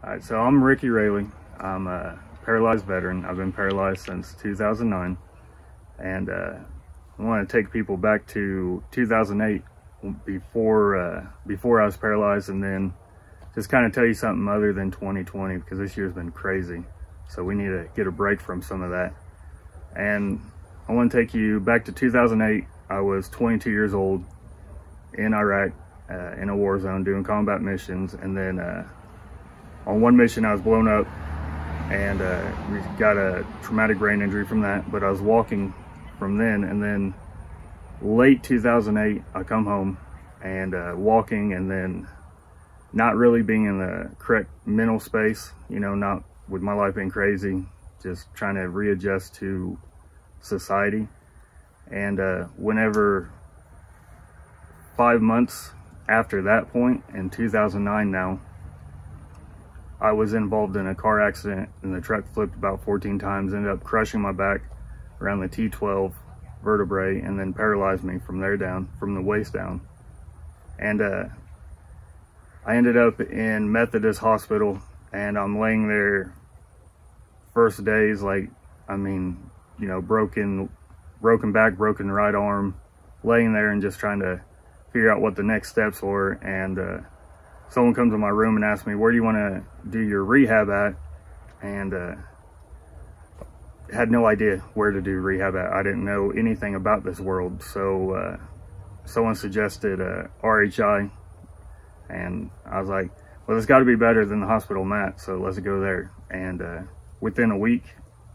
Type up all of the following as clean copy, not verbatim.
All right, so I'm Ricky Raley. I'm a paralyzed veteran. I've been paralyzed since 2009. And I want to take people back to 2008 before I was paralyzed, and then just kind of tell you something other than 2020, because this year's been crazy. So we need to get a break from some of that. And I want to take you back to 2008. I was 22 years old in Iraq, in a war zone doing combat missions. And then on one mission I was blown up and we got a traumatic brain injury from that, but I was walking from then. And then late 2008 I come home and walking, and then not really being in the correct mental space, you know, not with my life being crazy, just trying to readjust to society. And whenever 5 months after that point, in 2009 now, I was involved in a car accident, and the truck flipped about 14 times, ended up crushing my back around the T12 vertebrae, and then paralyzed me from there down, from the waist down. And I ended up in Methodist Hospital, and I'm laying there first days, like, I mean, you know, broken back, broken right arm, laying there and just trying to figure out what the next steps were. And someone comes in my room and asks me, where do you want to do your rehab at? And had no idea where to do rehab at. I didn't know anything about this world. So someone suggested RHI, and I was like, well, it's got to be better than the hospital mat, so let's go there. And within a week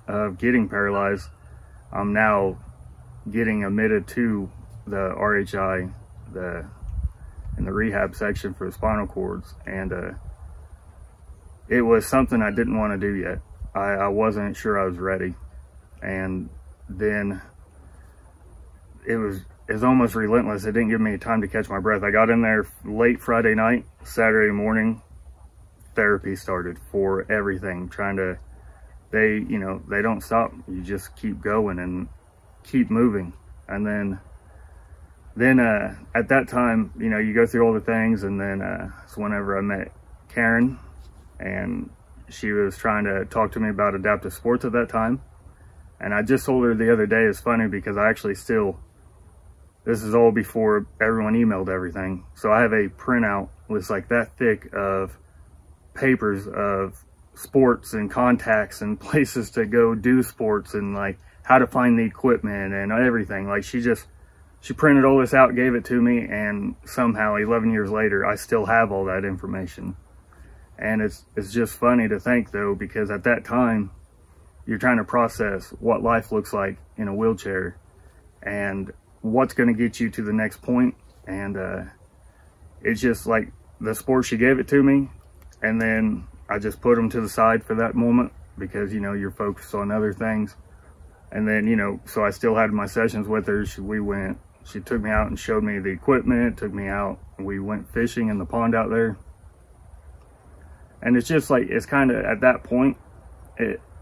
of getting paralyzed, I'm now getting admitted to the RHI, in the rehab section for the spinal cords. And it was something I didn't want to do yet. I wasn't sure I was ready. And then it was almost relentless. It didn't give me time to catch my breath. I got in there late Friday night. Saturday morning, therapy started for everything. They don't stop. You just keep going and keep moving. And then at that time, you know, you go through all the things. And then it's whenever I met Karen, and she was trying to talk to me about adaptive sports at that time. And I just told her the other day, it's funny because I actually still, this is all before everyone emailed everything. So I have a printout that's like that thick of papers of sports and contacts and places to go do sports, and like how to find the equipment and everything. Like she printed all this out, gave it to me, and somehow 11 years later, I still have all that information. And it's just funny to think though, because at that time, you're trying to process what life looks like in a wheelchair and what's going to get you to the next point. And it's just like the sport, she gave it to me, and then I just put them to the side for that moment, because, you know, you're focused on other things. And then, you know, so I still had my sessions with her. She took me out and showed me the equipment, took me out, and we went fishing in the pond out there. And it's just like, it's kind of at that point,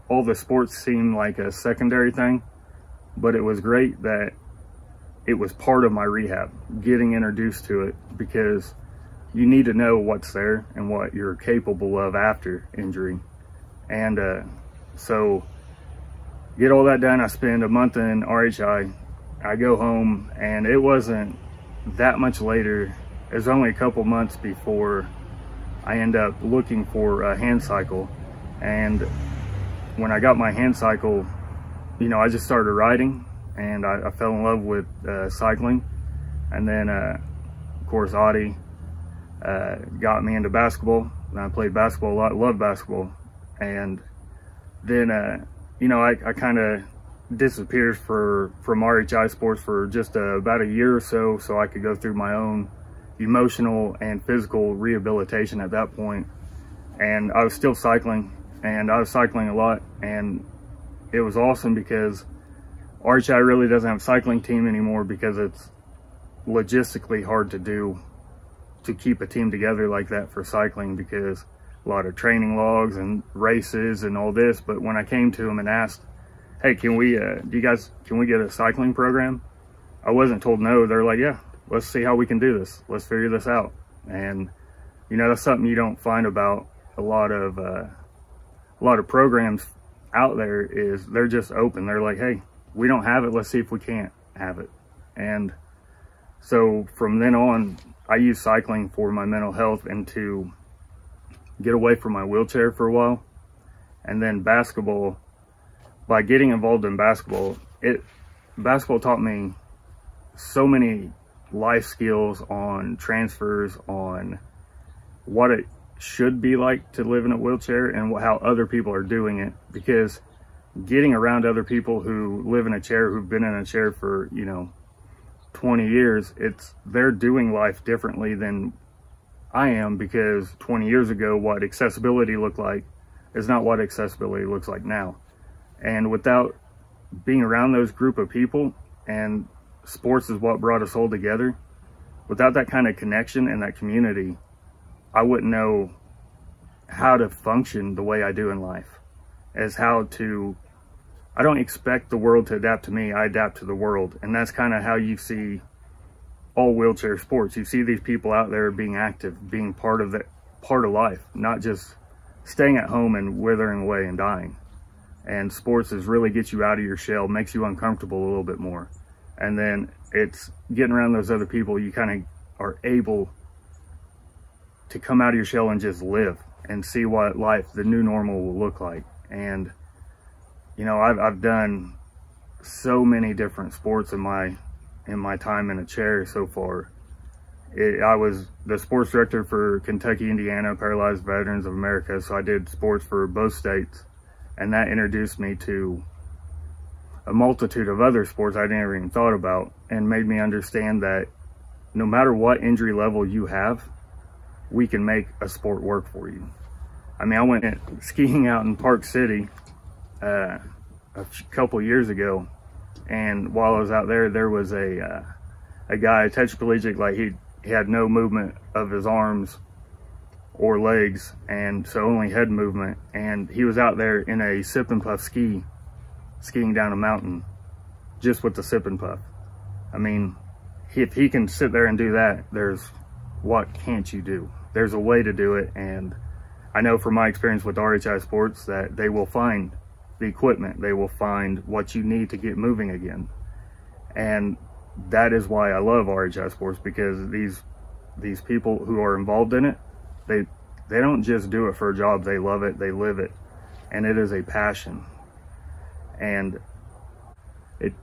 all the sports seemed like a secondary thing, but it was great that it was part of my rehab, getting introduced to it, because you need to know what's there and what you're capable of after injury. And so get all that done. I spend a month in RHI. I go home, and it wasn't that much later. It was only a couple months before I end up looking for a hand cycle. And when I got my hand cycle, you know, I just started riding, and I fell in love with cycling. And then, of course, Audie got me into basketball, and I played basketball a lot, loved basketball. And then, you know, I kind of disappeared from RHI Sports for just about a year or so I could go through my own emotional and physical rehabilitation at that point. And I was still cycling, and I was cycling a lot, and it was awesome because RHI really doesn't have a cycling team anymore, because it's logistically hard to do, to keep a team together like that for cycling, because a lot of training logs and races and all this. But when I came to them and asked, hey, can we get a cycling program? I wasn't told no. They're like, yeah, let's see how we can do this. Let's figure this out. And you know, that's something you don't find about a lot of programs out there is they're just open. They're like, hey, we don't have it, let's see if we can't have it. And so from then on, I used cycling for my mental health and to get away from my wheelchair for a while. And then basketball, by getting involved in basketball, basketball taught me so many life skills on transfers, on what it should be like to live in a wheelchair and how other people are doing it. Because getting around other people who live in a chair, who've been in a chair for, 20 years, they're doing life differently than I am, because 20 years ago, what accessibility looked like is not what accessibility looks like now. And without being around those group of people, and sports is what brought us all together, without that kind of connection and that community, I wouldn't know how to function the way I do in life. I don't expect the world to adapt to me, I adapt to the world. And that's kind of how you see all wheelchair sports. You see these people out there being active, being part of life, not just staying at home and withering away and dying. And sports really gets you out of your shell, makes you uncomfortable a little bit more. And then it's getting around those other people, you kind of are able to come out of your shell and just live and see what life, the new normal, will look like. And I've done so many different sports in my time in a chair so far. I was the sports director for Kentucky, Indiana Paralyzed Veterans of America, so I did sports for both states, and that introduced me to a multitude of other sports I never even thought about, and made me understand that no matter what injury level you have, we can make a sport work for you. I mean, I went skiing out in Park City a couple years ago, and while I was out there, there was a guy, tetraplegic, like he had no movement of his arms or legs, and so only head movement, and he was out there in a sip and puff skiing down a mountain just with the sip and puff. I mean, if he can sit there and do that, what can't you do? There's a way to do it, and I know from my experience with RHI Sports that they will find the equipment, they will find what you need to get moving again. And that is why I love RHI Sports, because these people who are involved in it, they don't just do it for a job, they love it, they live it, and it is a passion. And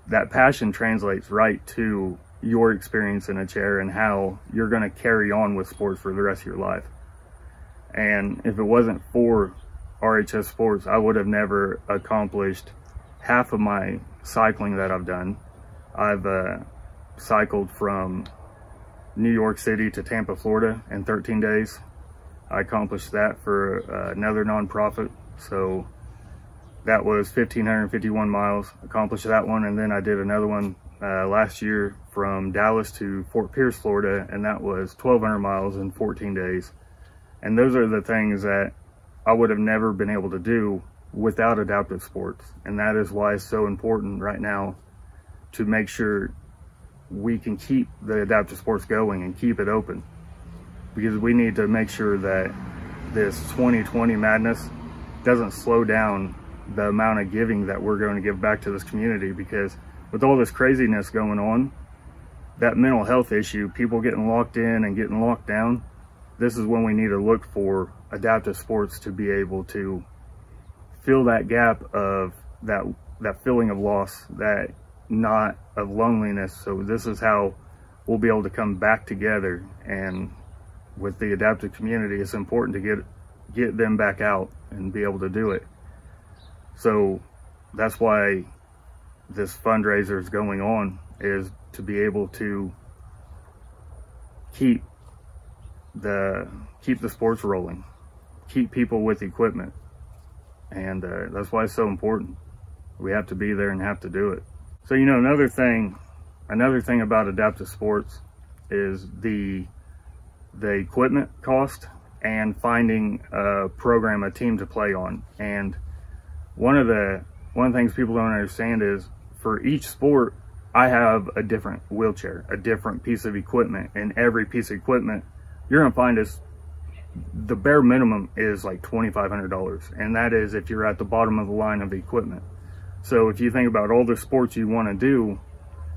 that passion translates right to your experience in a chair and how you're going to carry on with sports for the rest of your life. And if it wasn't for RHI Sports, I would have never accomplished half of my cycling that I've done. I've cycled from New York City to Tampa, Florida in 13 days. I accomplished that for another nonprofit. So that was 1,551 miles, accomplished that one. And then I did another one last year from Dallas to Fort Pierce, Florida, and that was 1,200 miles in 14 days. And those are the things that I would have never been able to do without adaptive sports. And that is why it's so important right now to make sure we can keep the adaptive sports going and keep it open. Because we need to make sure that this 2020 madness doesn't slow down the amount of giving that we're going to give back to this community. Because with all this craziness going on, that mental health issue, people getting locked in and getting locked down, this is when we need to look for adaptive sports to be able to fill that gap of that feeling of loss, that knot of loneliness. So this is how we'll be able to come back together. And with the adaptive community, it's important to get them back out and be able to do it. So that's why this fundraiser is going on, is to be able to keep the sports rolling, keep people with equipment. And that's why it's so important. We have to be there and have to do it. So, you know, another thing about adaptive sports is the equipment cost and finding a program, a team to play on. And one of the things people don't understand is, for each sport, I have a different wheelchair, a different piece of equipment, and every piece of equipment you're gonna find is the bare minimum is like $2,500, and that is if you're at the bottom of the line of the equipment. So if you think about all the sports you want to do,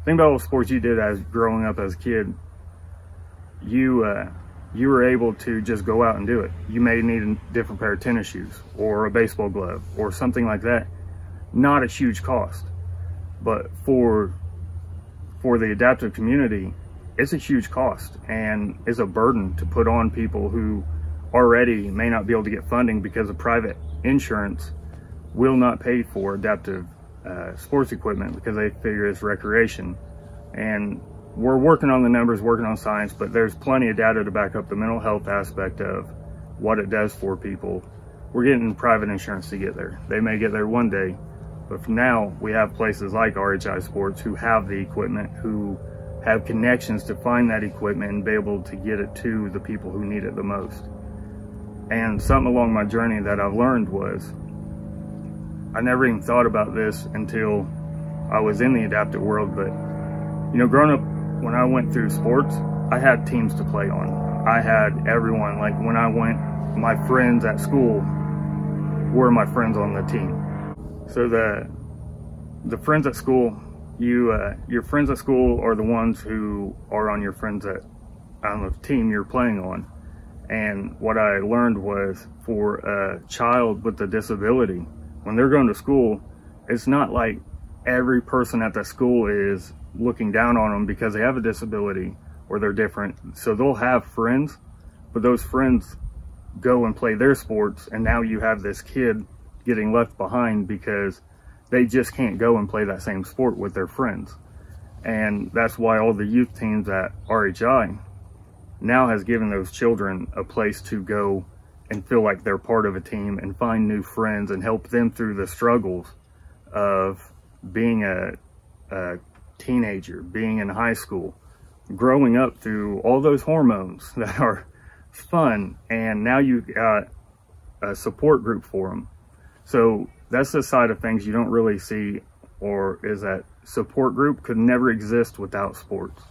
think about all the sports you did as growing up as a kid, you were able to just go out and do it. You may need a different pair of tennis shoes or a baseball glove or something like that. Not a huge cost, but for the adaptive community, it's a huge cost and is a burden to put on people who already may not be able to get funding because of private insurance will not pay for adaptive sports equipment because they figure it's recreation. And we're working on the numbers, working on science, but there's plenty of data to back up the mental health aspect of what it does for people. We're getting private insurance to get there. They may get there one day, but for now, we have places like RHI Sports who have the equipment, who have connections to find that equipment and be able to get it to the people who need it the most. And something along my journey that I've learned was, I never even thought about this until I was in the adaptive world, but you know, growing up, when I went through sports, I had teams to play on. I had everyone, like when I went, my friends at school were my friends on the team. So the friends at school, your friends at school are the ones who are on your friends on the team you're playing on. And what I learned was, for a child with a disability, when they're going to school, it's not like every person at that school is looking down on them because they have a disability or they're different. So they'll have friends, but those friends go and play their sports, and now you have this kid getting left behind because they just can't go and play that same sport with their friends. And that's why all the youth teams at RHI now has given those children a place to go and feel like they're part of a team and find new friends and help them through the struggles of being a teenager, being in high school, growing up through all those hormones that are fun, and now you got a support group for them. So that's the side of things you don't really see, or is that support group could never exist without sports.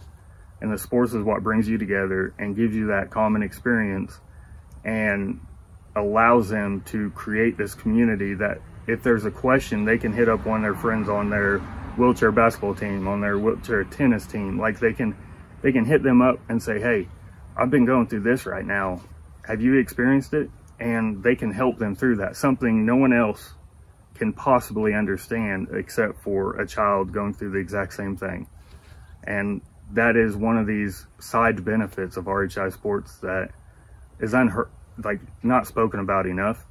And the sports is what brings you together and gives you that common experience and allows them to create this community that if there's a question, they can hit up one of their friends on their wheelchair basketball team, on their wheelchair tennis team. Like they can hit them up and say, hey, I've been going through this right now. Have you experienced it? And they can help them through that. Something no one else can possibly understand except for a child going through the exact same thing. And that is one of these side benefits of RHI Sports that is not spoken about enough,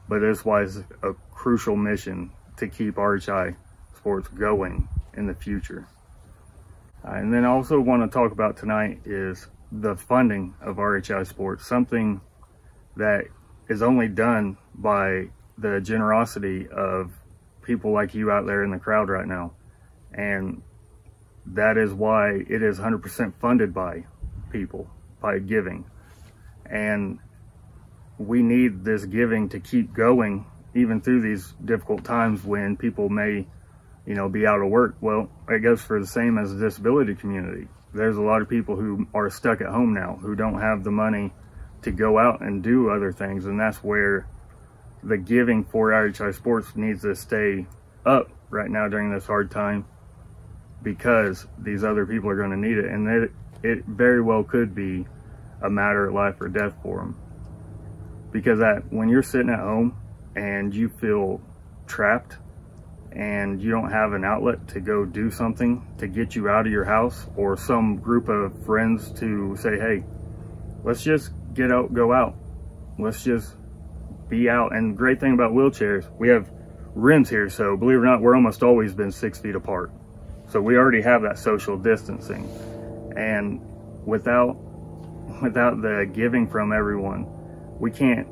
but is why it's a crucial mission to keep RHI Sports going in the future. And then I also want to talk about tonight is the funding of RHI Sports, something that is only done by the generosity of people like you out there in the crowd right now. And that is why it is 100% funded by people, by giving. And we need this giving to keep going even through these difficult times when people may, you know, be out of work. Well, it goes for the same as the disability community. There's a lot of people who are stuck at home now, who don't have the money to go out and do other things. And that's where the giving for RHI Sports needs to stay up right now during this hard time, because these other people are going to need it. And it very well could be a matter of life or death for them. Because when you're sitting at home and you feel trapped and you don't have an outlet to go do something to get you out of your house, or some group of friends to say, hey, let's just get out, go out. Let's just be out. And the great thing about wheelchairs, we have rims here. So believe it or not, we're almost always been 6 feet apart. So we already have that social distancing. And without the giving from everyone, we can't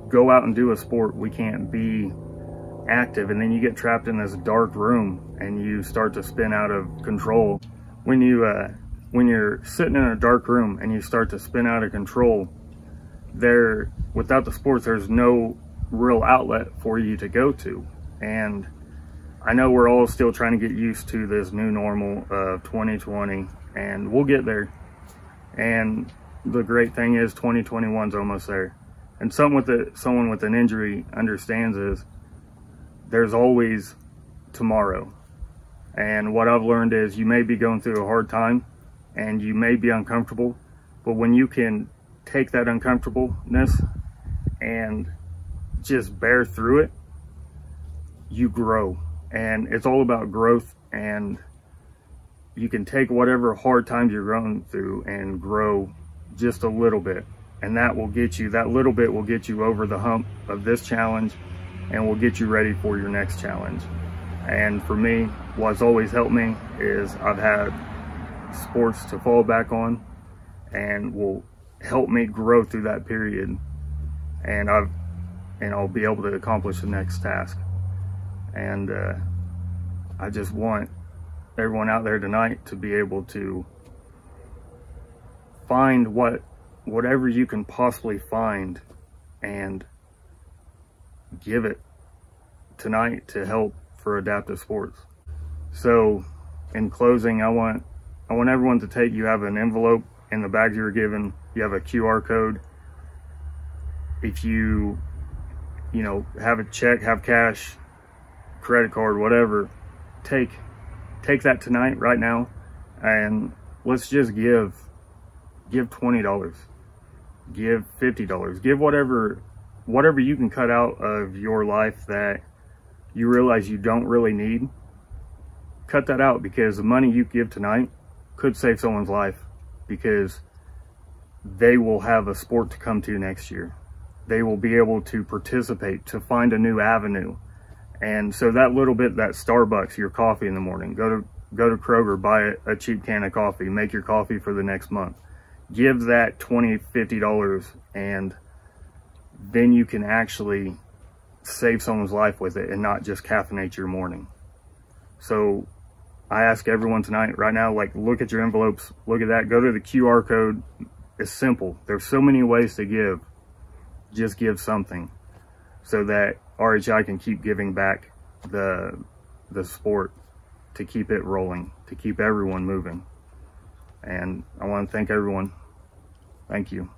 go out and do a sport. We can't be active. And then you get trapped in this dark room and you start to spin out of control. When you're sitting in a dark room and you start to spin out of control, without the sports, there's no real outlet for you to go to. And I know we're all still trying to get used to this new normal of 2020, and we'll get there. And the great thing is 2021's almost there. And someone with an injury understands is there's always tomorrow. And what I've learned is you may be going through a hard time and you may be uncomfortable, but when you can take that uncomfortableness and just bear through it, you grow. And it's all about growth, and you can take whatever hard times you're going through and grow just a little bit. And that little bit will get you over the hump of this challenge and will get you ready for your next challenge. And for me, what's always helped me is I've had sports to fall back on and will help me grow through that period. And I'll be able to accomplish the next task. And I just want everyone out there tonight to be able to find whatever you can possibly find and give it tonight to help for adaptive sports. So in closing, I want everyone to take, you have an envelope in the bag you were given, you have a QR code. If you have a check, have cash, credit card, whatever, take that tonight, right now, and let's just give $20, give $50, give whatever you can cut out of your life that you realize you don't really need. Cut that out, because the money you give tonight could save someone's life, because they will have a sport to come to next year. They will be able to participate, to find a new avenue. And so that little bit, that Starbucks, your coffee in the morning, go to Kroger, buy a cheap can of coffee, make your coffee for the next month. Give that $20, $50, and then you can actually save someone's life with it and not just caffeinate your morning. So I ask everyone tonight, right now, like, look at your envelopes, look at that, go to the QR code. It's simple. There's so many ways to give. Just give something so that RHI can keep giving back the sport, to keep it rolling, to keep everyone moving. And I want to thank everyone. Thank you.